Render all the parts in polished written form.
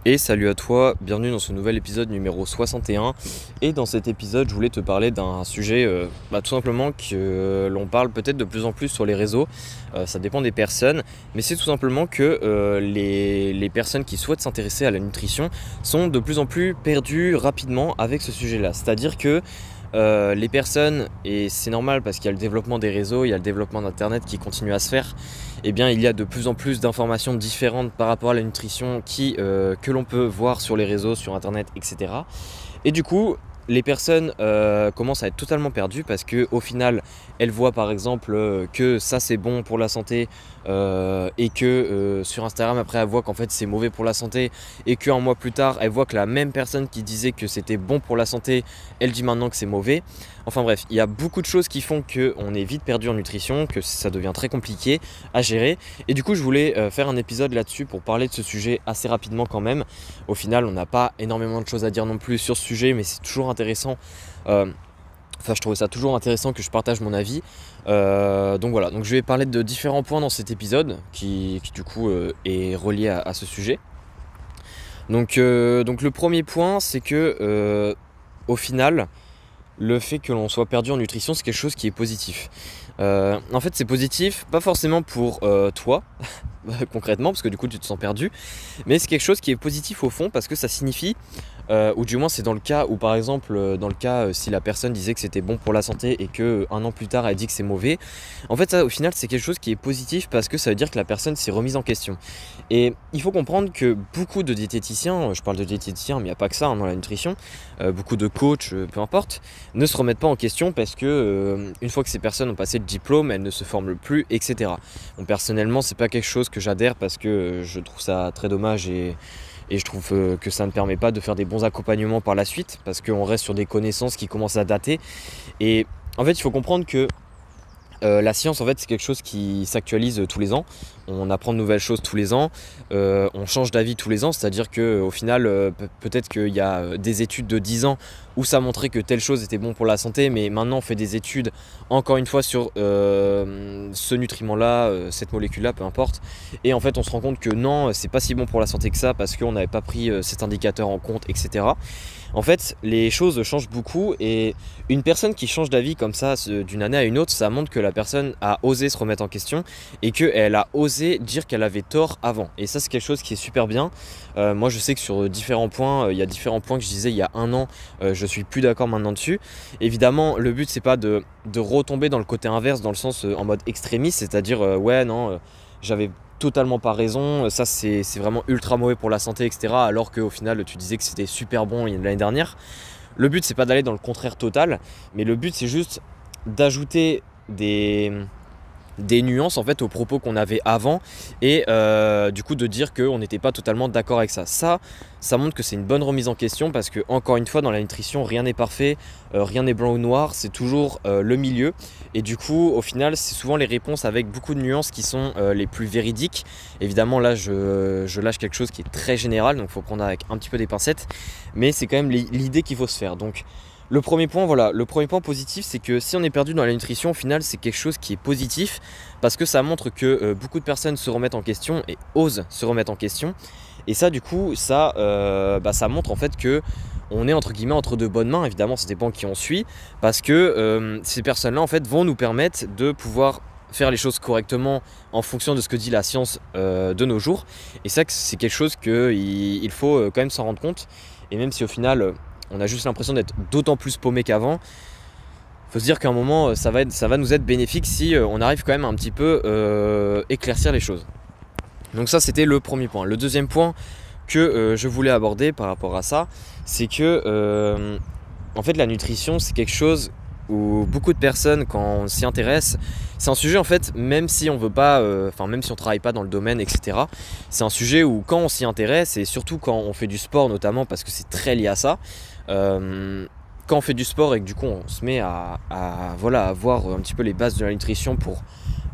Et salut à toi, bienvenue dans ce nouvel épisode numéro 61. Et dans cet épisode, je voulais te parler d'un sujet tout simplement que l'on parle peut-être de plus en plus sur les réseaux. Ça dépend des personnes, mais c'est tout simplement que les personnes qui souhaitent s'intéresser à la nutrition sont de plus en plus perdues rapidement avec ce sujet-là. C'est-à-dire que les personnes, et c'est normal parce qu'il y a le développement des réseaux, il y a le développement d'internet qui continue à se faire, eh bien il y a de plus en plus d'informations différentes par rapport à la nutrition que l'on peut voir sur les réseaux, sur internet, etc. Et du coup, les personnes commencent à être totalement perdues parce qu'au final, elles voient par exemple que ça c'est bon pour la santé et que sur Instagram après elles voient qu'en fait c'est mauvais pour la santé et qu'un mois plus tard elles voient que la même personne qui disait que c'était bon pour la santé, elle dit maintenant que c'est mauvais. Enfin bref, il y a beaucoup de choses qui font qu'on est vite perdu en nutrition, que ça devient très compliqué à gérer. Et du coup je voulais faire un épisode là-dessus pour parler de ce sujet assez rapidement quand même. Au final on n'a pas énormément de choses à dire non plus sur ce sujet, mais c'est toujours intéressant. Je trouve ça toujours intéressant que je partage mon avis. Donc voilà, donc je vais parler de différents points dans cet épisode qui du coup est relié à ce sujet. Donc le premier point, c'est que au final, le fait que l'on soit perdu en nutrition, c'est quelque chose qui est positif. En fait, c'est positif, pas forcément pour toi, concrètement, parce que du coup tu te sens perdu, mais c'est quelque chose qui est positif au fond parce que ça signifie, ou du moins c'est dans le cas où par exemple, dans le cas si la personne disait que c'était bon pour la santé et que un an plus tard elle dit que c'est mauvais, en fait ça au final c'est quelque chose qui est positif parce que ça veut dire que la personne s'est remise en question. Et il faut comprendre que beaucoup de diététiciens, je parle de diététiciens mais il n'y a pas que ça dans la nutrition, beaucoup de coachs, peu importe, ne se remettent pas en question parce que une fois que ces personnes ont passé le diplôme, elles ne se forment plus, etc. Bon, personnellement c'est pas quelque chose que j'adhère parce que je trouve ça très dommage et je trouve que ça ne permet pas de faire des bons accompagnements par la suite parce qu'on reste sur des connaissances qui commencent à dater. Et en fait il faut comprendre que la science en fait c'est quelque chose qui s'actualise tous les ans, on apprend de nouvelles choses tous les ans, on change d'avis tous les ans, c'est-à-dire qu'au final peut-être qu'il y a des études de 10 ans où ça montrait que telle chose était bon pour la santé, mais maintenant on fait des études encore une fois sur ce nutriment-là, cette molécule-là, peu importe, et en fait on se rend compte que non, c'est pas si bon pour la santé que ça parce qu'on n'avait pas pris cet indicateur en compte, etc. En fait, les choses changent beaucoup et une personne qui change d'avis comme ça d'une année à une autre, ça montre que la personne a osé se remettre en question et qu'elle a osé dire qu'elle avait tort avant. Et ça, c'est quelque chose qui est super bien. Moi, je sais que sur différents points, il y a différents points que je disais il y a un an, je suis plus d'accord maintenant dessus. Évidemment, le but, c'est pas de retomber dans le côté inverse, dans le sens en mode extrémiste, c'est-à-dire ouais, non, j'avais totalement pas raison, ça c'est vraiment ultra mauvais pour la santé, etc. Alors qu'au final tu disais que c'était super bon l'année dernière. Le but c'est pas d'aller dans le contraire total, mais le but c'est juste d'ajouter des nuances en fait aux propos qu'on avait avant et du coup de dire qu'on n'était pas totalement d'accord avec ça. Ça montre que c'est une bonne remise en question parce que encore une fois dans la nutrition rien n'est parfait, rien n'est blanc ou noir, c'est toujours le milieu et du coup au final c'est souvent les réponses avec beaucoup de nuances qui sont les plus véridiques. Évidemment là je lâche quelque chose qui est très général donc il faut prendre avec un petit peu des pincettes, mais c'est quand même l'idée qu'il faut se faire. Donc le premier point, voilà, le premier point positif, c'est que si on est perdu dans la nutrition, au final, c'est quelque chose qui est positif parce que ça montre que beaucoup de personnes se remettent en question et osent se remettre en question. Et ça, du coup, ça montre en fait que on est entre guillemets entre de bonnes mains. Évidemment, ça dépend qui on suit parce que ces personnes-là, en fait, vont nous permettre de pouvoir faire les choses correctement en fonction de ce que dit la science de nos jours. Et ça, c'est quelque chose qu'il faut quand même s'en rendre compte. Et même si au final on a juste l'impression d'être d'autant plus paumé qu'avant, faut se dire qu'à un moment ça va nous être bénéfique si on arrive quand même à un petit peu éclaircir les choses. Donc ça c'était le premier point. Le deuxième point que je voulais aborder par rapport à ça, c'est que en fait la nutrition c'est quelque chose où beaucoup de personnes quand on s'y intéresse, c'est un sujet en fait même si on veut pas, même si on travaille pas dans le domaine, etc. C'est un sujet où quand on s'y intéresse et surtout quand on fait du sport notamment parce que c'est très lié à ça. Quand on fait du sport et que du coup on se met à voir un petit peu les bases de la nutrition pour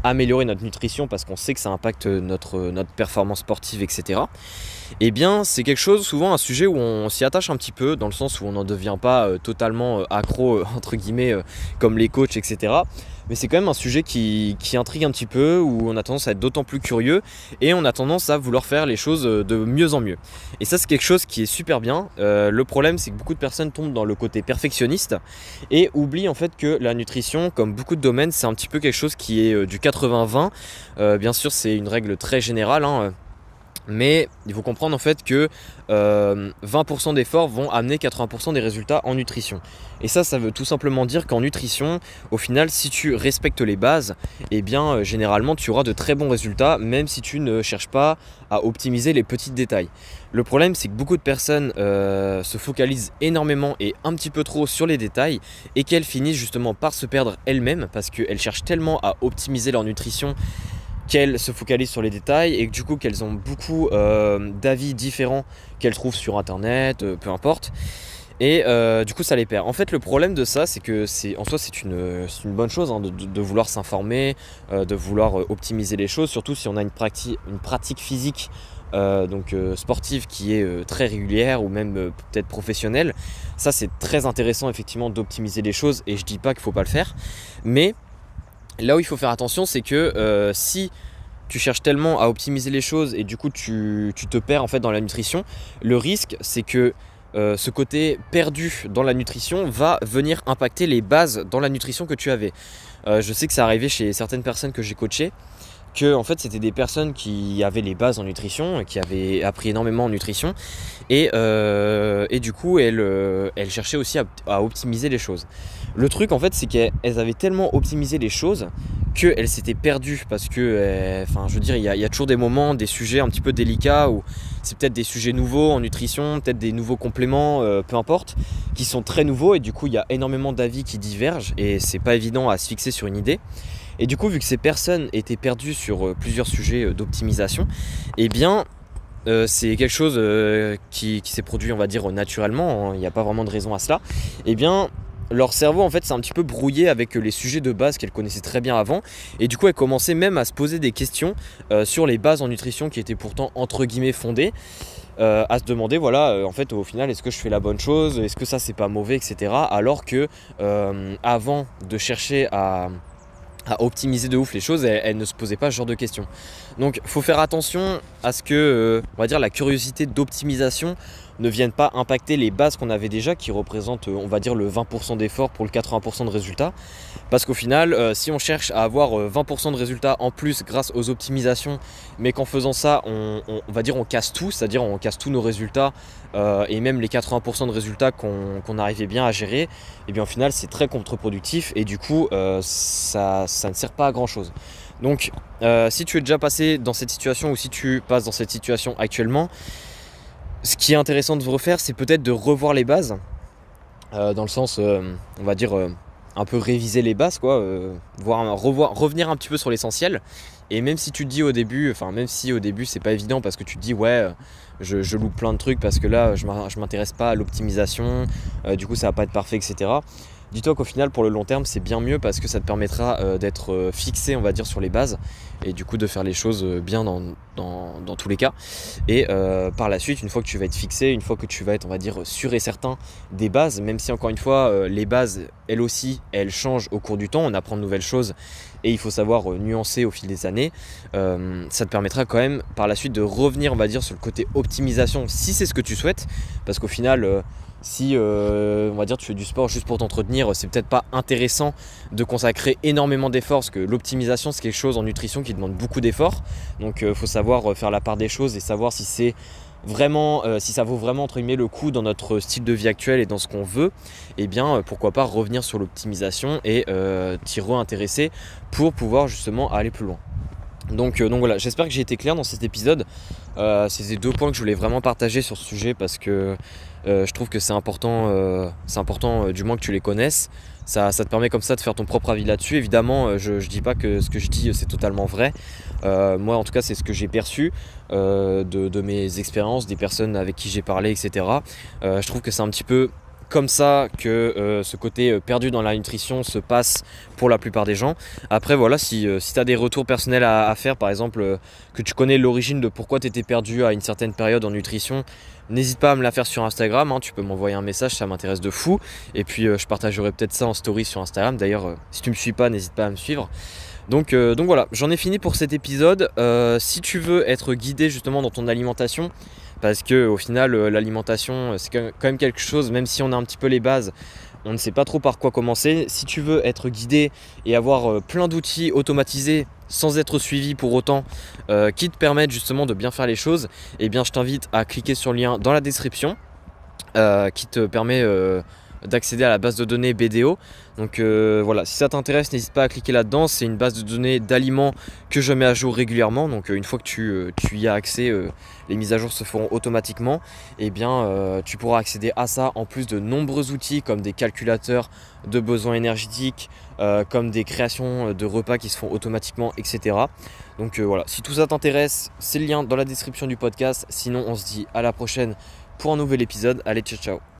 améliorer notre nutrition parce qu'on sait que ça impacte notre performance sportive, etc. Eh bien c'est quelque chose, souvent un sujet où on s'y attache un petit peu dans le sens où on n'en devient pas totalement accro entre guillemets comme les coachs, etc. mais c'est quand même un sujet qui intrigue un petit peu, où on a tendance à être d'autant plus curieux et on a tendance à vouloir faire les choses de mieux en mieux. Et ça, c'est quelque chose qui est super bien. Le problème, c'est que beaucoup de personnes tombent dans le côté perfectionniste et oublient en fait que la nutrition, comme beaucoup de domaines, c'est un petit peu quelque chose qui est du 80-20. Bien sûr, c'est une règle très générale, hein, mais il faut comprendre en fait que 20% d'efforts vont amener 80% des résultats en nutrition. Et ça veut tout simplement dire qu'en nutrition, au final, si tu respectes les bases, eh bien généralement tu auras de très bons résultats, même si tu ne cherches pas à optimiser les petits détails. Le problème, c'est que beaucoup de personnes se focalisent énormément et un petit peu trop sur les détails et qu'elles finissent justement par se perdre elles-mêmes parce qu'elles cherchent tellement à optimiser leur nutrition qu'elles se focalisent sur les détails et que du coup qu'elles ont beaucoup d'avis différents qu'elles trouvent sur internet, peu importe. Et du coup ça les perd. En fait le problème de ça, c'est que en soi c'est une bonne chose, hein, de vouloir s'informer, de vouloir optimiser les choses, surtout si on a une pratique physique sportive qui est très régulière ou même peut-être professionnelle. Ça c'est très intéressant effectivement d'optimiser les choses et je dis pas qu'il faut pas le faire, mais là où il faut faire attention, c'est que si tu cherches tellement à optimiser les choses et du coup tu te perds en fait dans la nutrition, le risque c'est que ce côté perdu dans la nutrition va venir impacter les bases dans la nutrition que tu avais. Je sais que ça arrivait chez certaines personnes que j'ai coachées, que en fait c'était des personnes qui avaient les bases en nutrition, qui avaient appris énormément en nutrition et du coup elles cherchaient aussi à optimiser les choses. Le truc en fait c'est qu'elles avaient tellement optimisé les choses qu'elles s'étaient perdues parce que, je veux dire, il y a toujours des moments, des sujets un petit peu délicats où c'est peut-être des sujets nouveaux en nutrition, peut-être des nouveaux compléments, peu importe, qui sont très nouveaux et du coup il y a énormément d'avis qui divergent et c'est pas évident à se fixer sur une idée. Et du coup, vu que ces personnes étaient perdues sur plusieurs sujets d'optimisation, eh bien, c'est quelque chose qui s'est produit, on va dire, naturellement, hein, il n'y a pas vraiment de raison à cela. Eh bien, leur cerveau, en fait, s'est un petit peu brouillé avec les sujets de base qu'elles connaissaient très bien avant. Et du coup, elles commençaient même à se poser des questions sur les bases en nutrition qui étaient pourtant, entre guillemets, fondées. À se demander, voilà, en fait, au final, est-ce que je fais la bonne chose? Est-ce que ça, c'est pas mauvais, etc. Alors que, avant de chercher à optimiser de ouf les choses, elle ne se posait pas ce genre de questions. Donc faut faire attention à ce que on va dire la curiosité d'optimisation ne vienne pas impacter les bases qu'on avait déjà, qui représentent on va dire le 20% d'effort pour le 80% de résultats. Parce qu'au final, si on cherche à avoir 20% de résultats en plus grâce aux optimisations, mais qu'en faisant ça, on va dire on casse tout, c'est-à-dire on casse tous nos résultats et même les 80% de résultats qu'on arrivait bien à gérer, et bien au final c'est très contre-productif et du coup ça ne sert pas à grand chose. Donc si tu es déjà passé dans cette situation ou si tu passes dans cette situation actuellement, ce qui est intéressant de vous refaire, c'est peut-être de revoir les bases, dans le sens, on va dire, un peu réviser les bases, quoi, revenir un petit peu sur l'essentiel. Et même si tu te dis au début, même si au début c'est pas évident parce que tu te dis ouais, je loupe plein de trucs parce que là je m'intéresse pas à l'optimisation, du coup ça va pas être parfait, etc. Dis-toi qu'au final pour le long terme c'est bien mieux parce que ça te permettra d'être fixé, on va dire, sur les bases et du coup de faire les choses bien dans tous les cas. Et par la suite, une fois que tu vas être fixé, une fois que tu vas être, on va dire, sûr et certain des bases, même si encore une fois les bases elles aussi elles changent au cours du temps, on apprend de nouvelles choses et il faut savoir nuancer au fil des années, ça te permettra quand même par la suite de revenir, on va dire, sur le côté optimisation si c'est ce que tu souhaites, parce qu'au final si on va dire tu fais du sport juste pour t'entretenir, c'est peut-être pas intéressant de consacrer énormément d'efforts parce que l'optimisation c'est quelque chose en nutrition qui demande beaucoup d'efforts. Donc il faut savoir faire la part des choses et savoir si c'est vraiment, si ça vaut vraiment entre guillemets le coup dans notre style de vie actuel et dans ce qu'on veut. Et bien pourquoi pas revenir sur l'optimisation et t'y réintéresser pour pouvoir justement aller plus loin. Donc voilà, j'espère que j'ai été clair dans cet épisode. C'est ces deux points que je voulais vraiment partager sur ce sujet parce que je trouve que c'est important du moins que tu les connaisses. Ça te permet comme ça de faire ton propre avis là-dessus. Évidemment, je dis pas que ce que je dis c'est totalement vrai. Moi en tout cas c'est ce que j'ai perçu de mes expériences, des personnes avec qui j'ai parlé, etc. Je trouve que c'est un petit peu comme ça que ce côté perdu dans la nutrition se passe pour la plupart des gens. Après voilà, si tu as des retours personnels à faire, par exemple que tu connais l'origine de pourquoi tu étais perdu à une certaine période en nutrition, n'hésite pas à me la faire sur Instagram, hein, tu peux m'envoyer un message, ça m'intéresse de fou. Et puis je partagerai peut-être ça en story sur Instagram. D'ailleurs, si tu me suis pas, n'hésite pas à me suivre. Donc voilà, j'en ai fini pour cet épisode. Si tu veux être guidé justement dans ton alimentation, parce que au final l'alimentation c'est quand même quelque chose, même si on a un petit peu les bases, on ne sait pas trop par quoi commencer. Si tu veux être guidé et avoir plein d'outils automatisés sans être suivi pour autant, qui te permettent justement de bien faire les choses, eh bien je t'invite à cliquer sur le lien dans la description qui te permet d'accéder à la base de données BDO. Donc voilà, si ça t'intéresse, n'hésite pas à cliquer là-dedans. C'est une base de données d'aliments que je mets à jour régulièrement. Donc une fois que tu y as accès, les mises à jour se feront automatiquement. Et bien tu pourras accéder à ça en plus de nombreux outils comme des calculateurs de besoins énergétiques, comme des créations de repas qui se font automatiquement, etc. Donc voilà, si tout ça t'intéresse, c'est le lien dans la description du podcast. Sinon on se dit à la prochaine pour un nouvel épisode. Allez, ciao ciao.